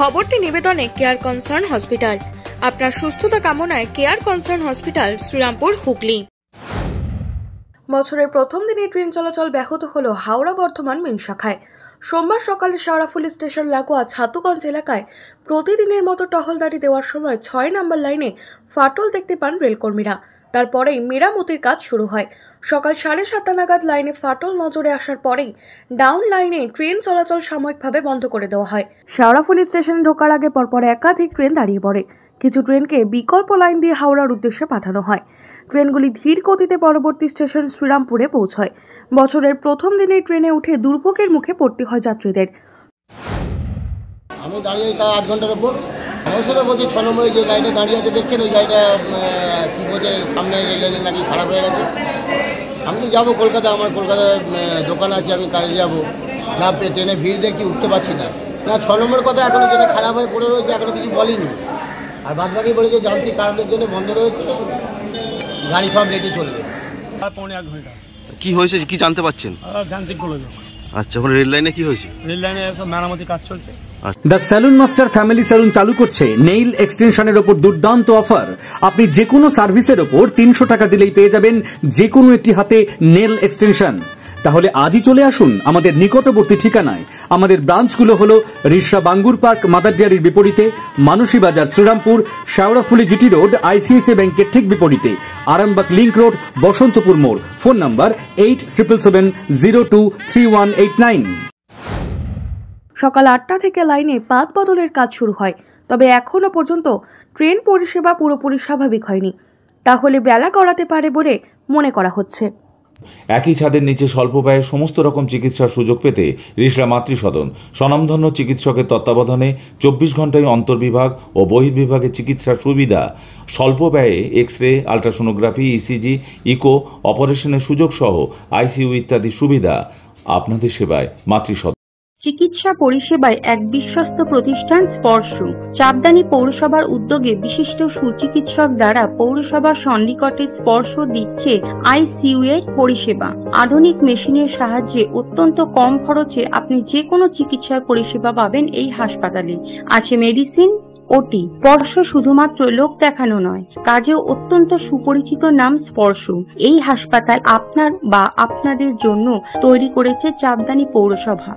খবরটি নিবেদনে care concern hospital. আপনার সুস্থতা কামনায় care concern hospital, Serampore, Hooghly. বছরের প্রথম দিনে ট্রেন চলাচল ব্যাহত হলো হাওড়া বর্ধমান মেন শাখায়। সোমবার সকালে শেওড়াফুলি স্টেশন লাগোয়া ছাতুগঞ্জ এলাকায় প্রতিদিনের মতো টহলদারি দেওয়ার সময় ৬ নম্বর লাইনে ফাটল দেখতে পান রেলকর্মীরা। তারপরেই মেরামতির কাজ শুরু হয়। সকাল 7:30 নাগাদ লাইনে ফাটল নজরে আসার পরেই ডাউন লাইনে ট্রেন চলাচল সাময়িকভাবে বন্ধ করে দেওয়া হয়। শেওড়াফুলি স্টেশনে ঢোকার আগে পরপর একাধিক ট্রেন দাঁড়িয়ে পড়ে। কিছু ট্রেনকে বিকল্প লাইন দিয়ে হাওড়ার উদ্দেশ্যে পাঠানো হয়। ট্রেনগুলি ধীর গতিতে পরবর্তী স্টেশন শ্রীরামপুরে পৌঁছয়। বছরের প্রথম দিনেই ট্রেনে উঠে দুর্ভোগের মুখে পড়তে হয় যাত্রীদের। আমি দাঁড়িয়ে 8 ঘন্টার উপর অবশ্যই বলছি 6 নম্বরে যে গাড়িটা দাঁড়িয়ে আছে দেখছেন, ওই গাড়িটা কী বলছে সামনে রেলে নাকি খারাপ হয়ে গেছে। আমি তো যাবো কলকাতা, আমার কলকাতায় দোকান আছে, আমি কাজে যাবো। না ট্রেনে ভিড় দেখছি, উঠতে পারছি না। 6 নম্বর কথা এখনো যেটা খারাপ হয়ে পড়ে রয়েছে, এখনো কিছু বলিনি। আর বাদবাকি বলেছে যান্ত্রিক কারণের জন্য বন্ধ রয়েছে, গাড়ি সব রেডি চলবে। পৌনে 1 ঘন্টা। কি হয়েছে, কি জানতে পারছেন? যান্ত্রিক গোলযোগ। আচ্ছা, ওখানে রেল লাইনে কি হয়েছে? রেল লাইনে মেরামতি কাজ চলছে। The salon master family salon চালু করছে নেইল এক্সটেনশনের ওপর দুর্দান্ত অফার। আপনি যে কোনো সার্ভিসের ওপর 300 টাকা দিলেই পেয়ে যাবেন যে কোনো একটি হাতে নেল এক্সটেনশন। তাহলে আজই চলে আসুন আমাদের নিকটবর্তী ঠিকানায়। আমাদের ব্রাঞ্চগুলো হলো রিষড়া বাঙ্গুর পার্ক মাদার ডেয়ারির বিপরীতে, Manasi Bazar Serampore, Sheoraphuli GT road ICICI ব্যাংকের ঠিক বিপরীতে, আরামবাগ লিংক রোড বসন্তপুর মোড়। Phone number 8777023189। সকাল 8টা থেকে লাইনে পাত বদলের কাজ শুরু হয়, তবে এখনো পর্যন্ত ট্রেন পরিষেবা পুরোপুরি স্বাভাবিক হয়নি। তাহলে বেলা গড়াতে পারে বলে মনে করা হচ্ছে। একই ছাদের নিচে স্বল্প ব্যয়ে সমস্ত রকম চিকিৎসার সুযোগ পেতে রিষড়া মাতৃসদন স্বনামধন্য চিকিৎসকের তত্ত্বাবধানে 24 ঘন্টায় অন্তর্বিভাগ ও বহির্বিভাগে চিকিৎসার সুবিধা, স্বল্প ব্যয়ে এক্স-রে, আলট্রাসোনোগ্রাফি, ECG, ইকো অপারেশনের সুযোগ সহ ICU ইত্যাদি সুবিধা। আপনাদের সেবায় মাতৃসদন। চিকিৎসা পরিষেবায় এক বিশ্বস্ত প্রতিষ্ঠান স্পর্শ। চাপদানি পৌরসভার উদ্যোগে বিশিষ্ট সুচিকিৎসক দ্বারা পৌরসভার সন্নিকটে স্পর্শ দিচ্ছে ICU এর পরিষেবা। আধুনিক মেশিনের সাহায্যে অত্যন্ত কম খরচে আপনি যে কোনো চিকিৎসার পরিষেবা পাবেন এই হাসপাতালে। আছে মেডিসিন, OT। স্পর্শ শুধুমাত্র লোক দেখানো নয়, কাজেও অত্যন্ত সুপরিচিত নাম স্পর্শ। এই হাসপাতাল আপনার বা আপনাদের জন্য তৈরি করেছে চাপদানি পৌরসভা।